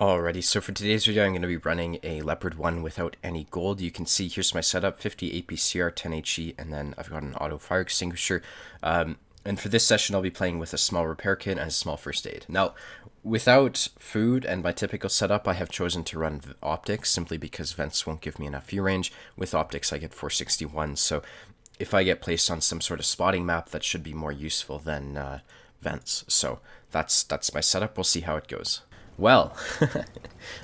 Alrighty, so for today's video, I'm going to be running a Leopard 1 without any gold. You can see here's my setup, 50 APCR, 10 HE, and then I've got an auto fire extinguisher. And for this session, I'll be playing with a small repair kit and a small first aid. Now, without food and my typical setup, I have chosen to run optics simply because vents won't give me enough view range. With optics, I get 461, so if I get placed on some sort of spotting map, that should be more useful than vents. So that's my setup. We'll see how it goes. Well,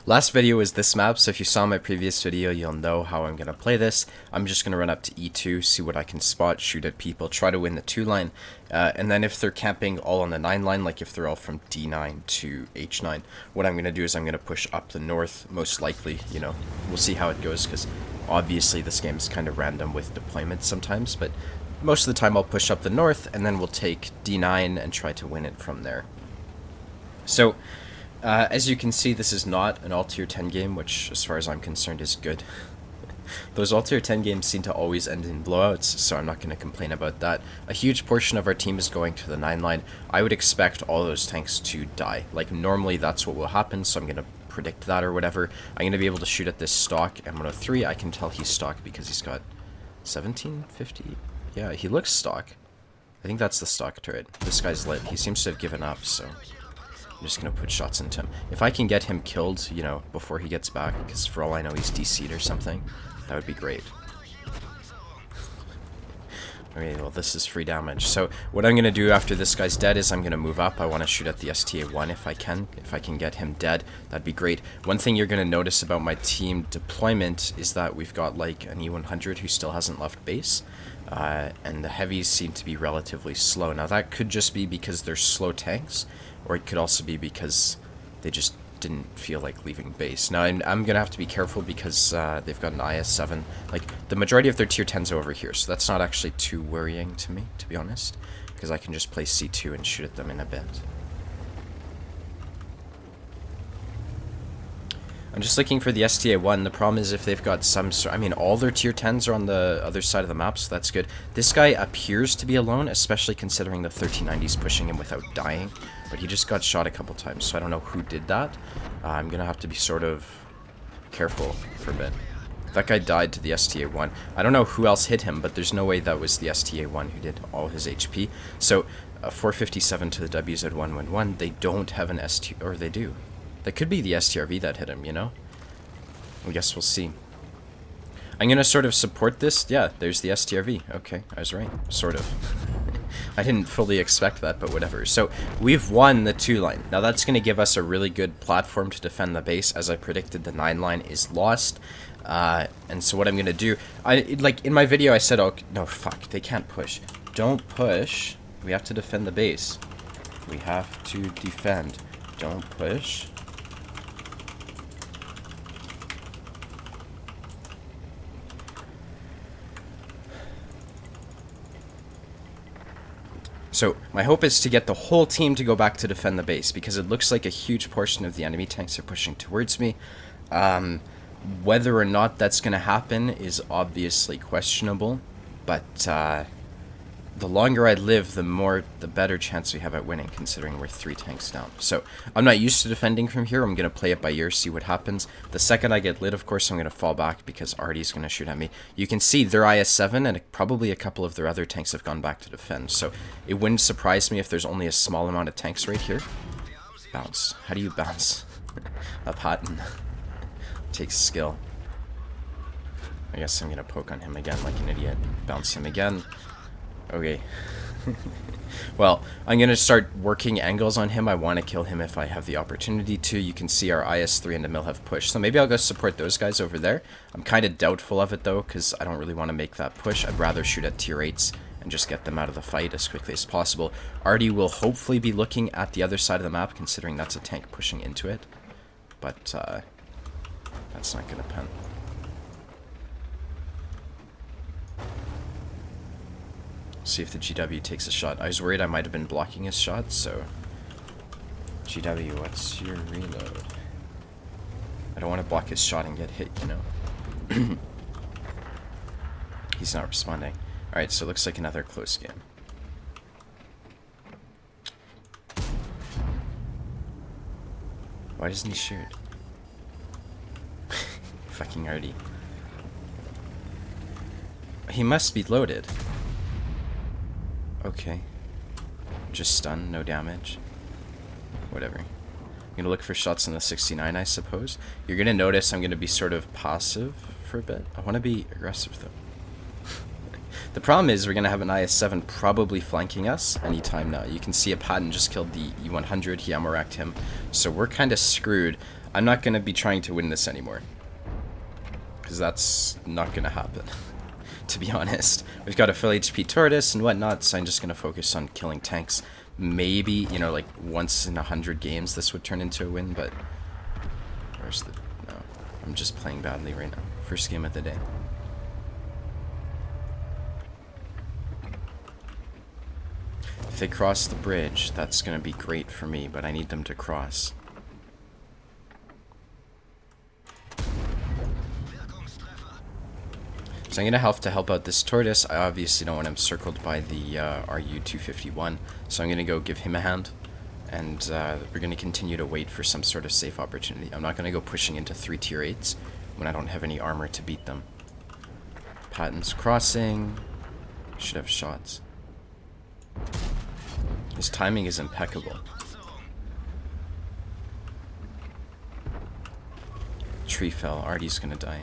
last video was this map, so if you saw my previous video, you'll know how I'm going to play this. I'm just going to run up to E2, see what I can spot, shoot at people, try to win the 2 line, and then if they're camping all on the 9 line, like if they're all from D9 to H9, what I'm going to do is I'm going to push up the north, most likely, you know, we'll see how it goes, because obviously this game is kind of random with deployment sometimes, but most of the time I'll push up the north, and then we'll take D9 and try to win it from there. So, as you can see, this is not an all-tier 10 game, which, as far as I'm concerned, is good. Those all-tier 10 games seem to always end in blowouts, so I'm not going to complain about that. A huge portion of our team is going to the 9 line. I would expect all those tanks to die. Like, normally that's what will happen, so I'm going to predict that or whatever. I'm going to be able to shoot at this stock M103. I can tell he's stock because he's got 1750. Yeah, he looks stock. I think that's the stock turret. This guy's lit. He seems to have given up, so I'm just going to put shots into him. If I can get him killed, you know, before he gets back, because for all I know he's DC'd or something, that would be great. Okay, well this is free damage. So what I'm going to do after this guy's dead is I'm going to move up. I want to shoot at the STA-1 if I can. If I can get him dead, that'd be great. One thing you're going to notice about my team deployment is that we've got like an E100 who still hasn't left base. And the heavies seem to be relatively slow. Now that could just be because they're slow tanks, or it could also be because they just didn't feel like leaving base. Now I'm going to have to be careful because they've got an IS-7. Like, the majority of their tier 10s are over here, so that's not actually too worrying to me, to be honest, because I can just play C2 and shoot at them in a bit. I'm just looking for the STA-1. The problem is if they've got some sort... I mean, all their tier 10s are on the other side of the map, so that's good. This guy appears to be alone, especially considering the 1390's pushing him without dying. But he just got shot a couple times, so I don't know who did that. I'm going to have to be sort of careful for a bit. That guy died to the STA-1. I don't know who else hit him, but there's no way that was the STA-1 who did all his HP. So, 457 to the WZ-111. They don't have an ST... or they do. That could be the STRV that hit him, you know? I guess we'll see. I'm going to sort of support this. Yeah, there's the STRV. Okay, I was right. Sort of. I didn't fully expect that, but whatever. So, we've won the 2 line. Now, that's going to give us a really good platform to defend the base. As I predicted, the 9 line is lost. And so what I'm going to do... like, in my video, I said, oh, no, fuck, they can't push. Don't push. We have to defend the base. We have to defend. Don't push. So, my hope is to get the whole team to go back to defend the base, because it looks like a huge portion of the enemy tanks are pushing towards me. Whether or not that's going to happen is obviously questionable, but the longer I live, the better chance we have at winning, considering we're 3 tanks down. So, I'm not used to defending from here. I'm going to play it by ear, see what happens. The second I get lit, of course, I'm going to fall back because Artie's going to shoot at me. You can see their IS-7 and probably a couple of their other tanks have gone back to defend. So, it wouldn't surprise me if there's only a small amount of tanks right here. Bounce. How do you bounce? A pattern. Takes skill. I guess I'm going to poke on him again like an idiot. Bounce him again. Okay. Well, I'm going to start working angles on him. I want to kill him if I have the opportunity to. You can see our IS-3 and the mill have pushed. So maybe I'll go support those guys over there. I'm kind of doubtful of it, though, because I don't really want to make that push. I'd rather shoot at tier 8s and just get them out of the fight as quickly as possible. Artie will hopefully be looking at the other side of the map, considering that's a tank pushing into it. But, that's not going to pen. See if the GW takes a shot. I was worried I might have been blocking his shot, so... GW, what's your reload? I don't want to block his shot and get hit, you know? He's not responding. Alright, so it looks like another close game. Why doesn't he shoot? Fucking Artie. He must be loaded. Okay. Just stun, no damage. Whatever. I'm gonna look for shots on the 69, I suppose. You're gonna notice I'm gonna be sort of passive for a bit. I wanna be aggressive though. The problem is we're gonna have an IS-7 probably flanking us anytime now. You can see a Patton just killed the E-100, he ammo-racked him. So we're kinda screwed. I'm not gonna be trying to win this anymore. Because that's not gonna happen. To be honest. We've got a full HP Tortoise and whatnot, so I'm just gonna focus on killing tanks. Maybe, you know, like once in 100 games this would turn into a win, but where's the... No, I'm just playing badly right now. First game of the day. If they cross the bridge, that's gonna be great for me, but I need them to cross. So I'm going to have to help out this Tortoise. I obviously don't want him circled by the RU-251, so I'm going to go give him a hand. And we're going to continue to wait for some sort of safe opportunity. I'm not going to go pushing into 3 tier 8s when I don't have any armor to beat them. Patton's crossing. Should have shots. His timing is impeccable. Tree fell. Artie's going to die.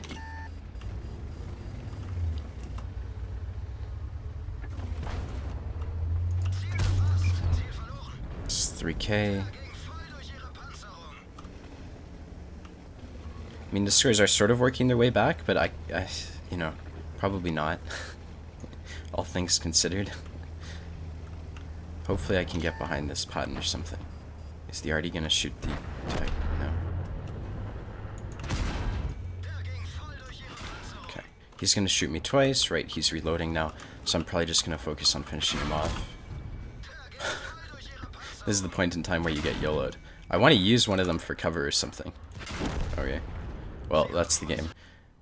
It's 3K. I mean, the scores are sort of working their way back, but I you know, probably not. All things considered. Hopefully I can get behind this Patton or something. Is the Artie gonna shoot the tag? No. Okay. He's gonna shoot me twice, right? He's reloading now, so I'm probably just gonna focus on finishing him off. This is the point in time where you get YOLO'd. I want to use one of them for cover or something. Okay. Well, that's the game.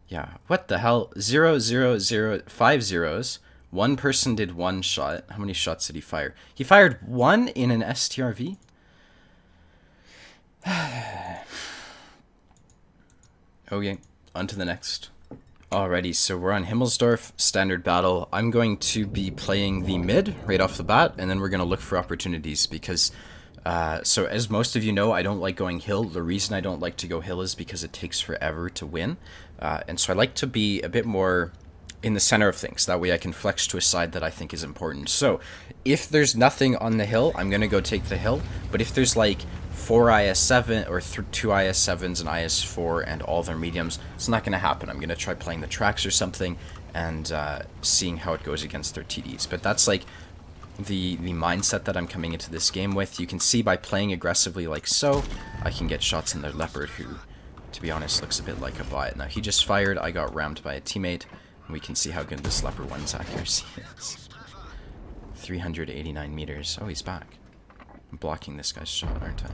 Yeah. What the hell? 0, 0, 0, 5 zeros. One person did 1 shot. How many shots did he fire? He fired 1 in an STRV? Okay. On to the next. Alrighty, so we're on Himmelsdorf, standard battle. I'm going to be playing the mid right off the bat, and then we're going to look for opportunities because, so as most of you know, I don't like going hill. The reason I don't like to go hill is because it takes forever to win, and so I like to be a bit more in the center of things. That way I can flex to a side that I think is important. So if there's nothing on the hill, I'm going to go take the hill, but if there's like 4 IS-7 or 2 IS-7s and IS-4 and all their mediums, it's not going to happen. I'm going to try playing the tracks or something and seeing how it goes against their TDs. But that's like the mindset that I'm coming into this game with. You can see by playing aggressively like so, I can get shots in their Leopard, who, to be honest, looks a bit like a bot. Now, he just fired. I got rammed by a teammate. And we can see how good this Leopard 1's accuracy is. 389 meters. Oh, he's back. I'm blocking this guy's shot, aren't I?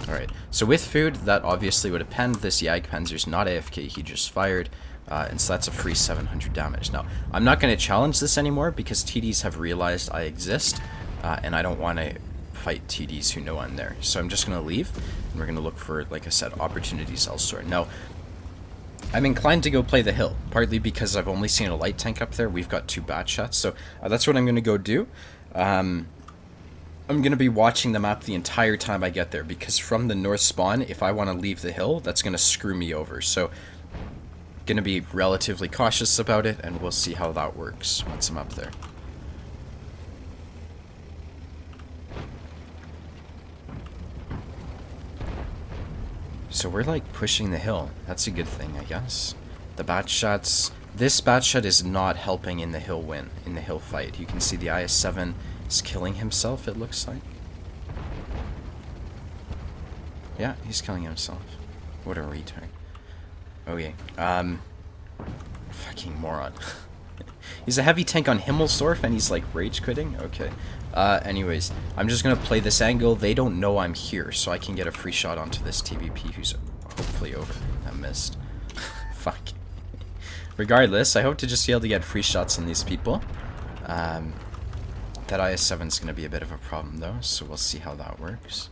Alright, so with food, that obviously would append. This Jagdpanzer's not AFK, he just fired. And so that's a free 700 damage. Now, I'm not going to challenge this anymore because TDs have realized I exist. And I don't want to fight TDs who know I'm there. So I'm just going to leave. And we're going to look for, like I said, opportunities elsewhere. Now, I'm inclined to go play the hill, partly because I've only seen a light tank up there. We've got 2 bat shots, so that's what I'm going to go do. I'm going to be watching the map the entire time I get there, because from the north spawn, if I want to leave the hill, that's going to screw me over. So, going to be relatively cautious about it, and we'll see how that works once I'm up there. So we're like pushing the hill. That's a good thing, I guess. The bat shots. This bat shot is not helping in the hill win, in the hill fight. You can see the IS-7 is killing himself, it looks like. Yeah, he's killing himself. What a retard. Okay. Fucking moron. He's a heavy tank on Himmelsdorf and he's like rage quitting? Okay. Anyways, I'm just gonna play this angle. They don't know I'm here, so I can get a free shot onto this TVP who's hopefully over. I missed. Fuck. Regardless, I hope to just be able to get free shots on these people. That IS-7 is gonna be a bit of a problem though, so we'll see how that works.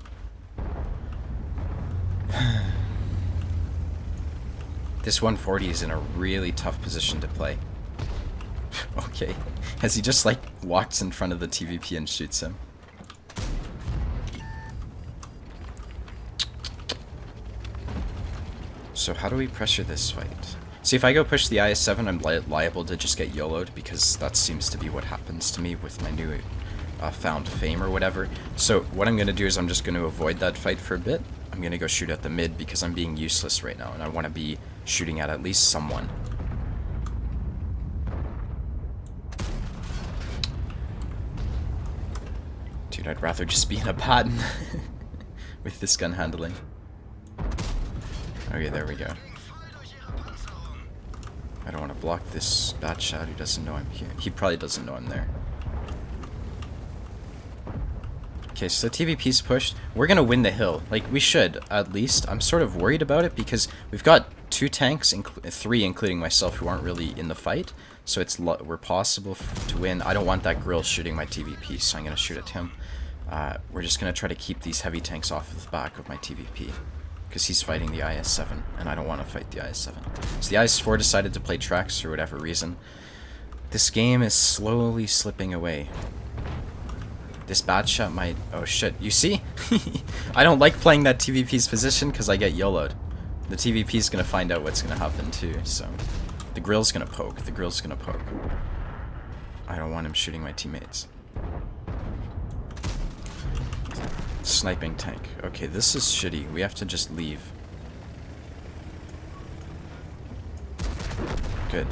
This 140 is in a really tough position to play. Okay. As he just like walks in front of the TVP and shoots him. So how do we pressure this fight? See, if I go push the IS-7, I'm liable to just get YOLO'd, because that seems to be what happens to me with my new found fame or whatever. So what I'm going to do is I'm just going to avoid that fight for a bit. I'm going to go shoot at the mid because I'm being useless right now, and I want to be shooting at least someone. Dude, I'd rather just be in a pattern with this gun handling. Okay, there we go. I don't want to block this bad shot who doesn't know I'm here. He probably doesn't know I'm there. Okay, so the TVP's pushed. We're going to win the hill. Like, we should, at least. I'm sort of worried about it because we've got 2 tanks, 3 including myself, who aren't really in the fight. So we're possible to win. I don't want that grill shooting my TVP, so I'm going to shoot at him. We're just going to try to keep these heavy tanks off of the back of my TVP. Because he's fighting the IS-7, and I don't want to fight the IS-7. So the IS-4 decided to play tracks for whatever reason. This game is slowly slipping away. This bad shot might... Oh shit, you see? I don't like playing that TVP's position because I get YOLO'd. The TVP's going to find out what's going to happen too, so... The grill's going to poke. The grill's going to poke. I don't want him shooting my teammates. Sniping tank. Okay, this is shitty. We have to just leave. Good.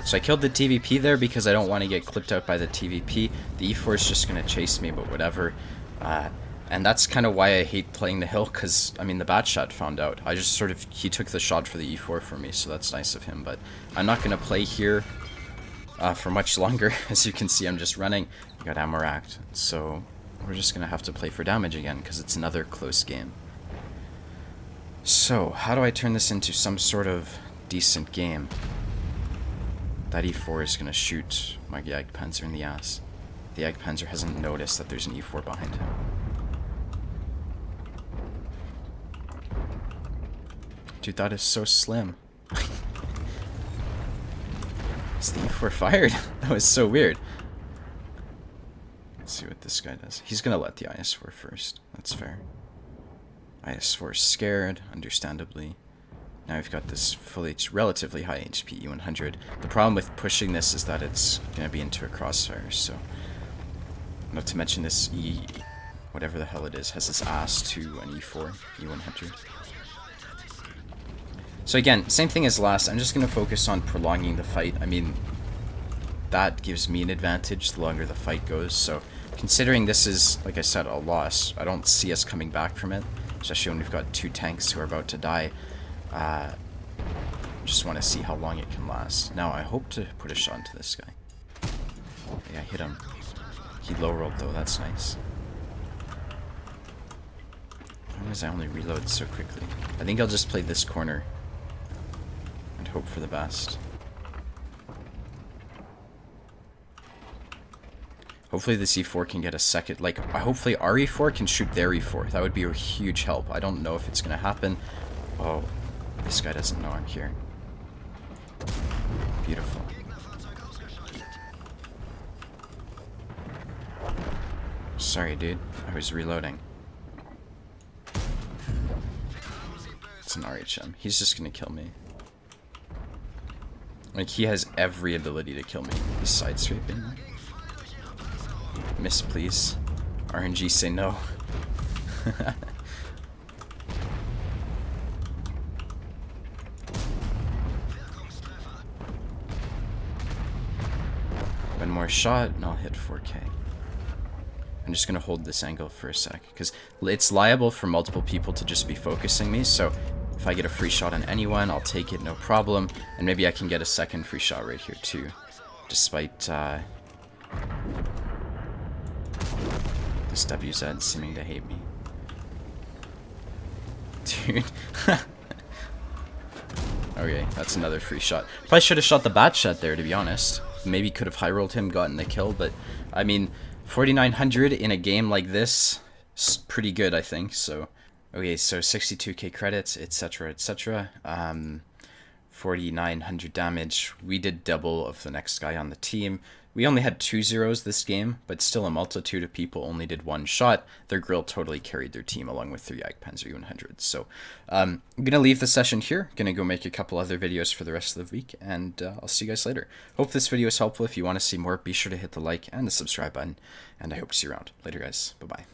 So I killed the TVP there because I don't want to get clipped out by the TVP. The E4 is just going to chase me, but whatever. And that's kind of why I hate playing the hill, because, I mean, the bad shot found out. I just sort of... He took the shot for the E4 for me, so that's nice of him. But I'm not going to play here for much longer. As you can see, I'm just running. I got ammo racked, so... We're just going to have to play for damage again, because it's another close game. So, how do I turn this into some sort of decent game? That E4 is going to shoot my Jagdpanzer in the ass. The Jagdpanzer hasn't noticed that there's an E4 behind him. Dude, that is so slim. Is the E4 fired? That was so weird. Let's see what this guy does. He's gonna let the IS-4 first. That's fair. IS-4 is scared, understandably. Now we've got this relatively high HP E100. The problem with pushing this is that it's gonna be into a crossfire, so... Not to mention this whatever the hell it is, has this ass to an E4, E100. So again, same thing as last. I'm just gonna focus on prolonging the fight. I mean, that gives me an advantage the longer the fight goes, so... Considering this is, like I said, a loss, I don't see us coming back from it, especially when we've got 2 tanks who are about to die. Just want to see how long it can last. Now, I hope to put a shot into this guy. Yeah, hit him. He low-rolled, though. That's nice. Why does I only reload so quickly? I think I'll just play this corner and hope for the best. Hopefully the E4 can get a second, like, hopefully our E4 can shoot their E4. That would be a huge help. I don't know if it's going to happen. Oh, this guy doesn't know I'm here. Beautiful. Sorry, dude. I was reloading. It's an RHM. He's just going to kill me. Like, he has every ability to kill me. He's sideswiping. Miss, please. RNG, say no. One more shot, and I'll hit 4K. I'm just going to hold this angle for a sec, because it's liable for multiple people to just be focusing me, so if I get a free shot on anyone, I'll take it, no problem, and maybe I can get a second free shot right here, too, despite, this WZ seeming to hate me. Dude. Okay, that's another free shot. Probably should have shot the bat shot there, to be honest. Maybe could have high-rolled him, gotten the kill, but, I mean, 4,900 in a game like this is pretty good, I think, so Okay, so 62k credits, etc., etc. 4,900 damage. We did double of the next guy on the team. We only had 2 zeros this game, but still a multitude of people only did one shot. Their grill totally carried their team along with 3 Panzer U100s. So I'm going to leave the session here. Going to go make a couple other videos for the rest of the week, and I'll see you guys later. Hope this video is helpful. If you want to see more, be sure to hit the like and the subscribe button, and I hope to see you around. Later, guys. Bye-bye.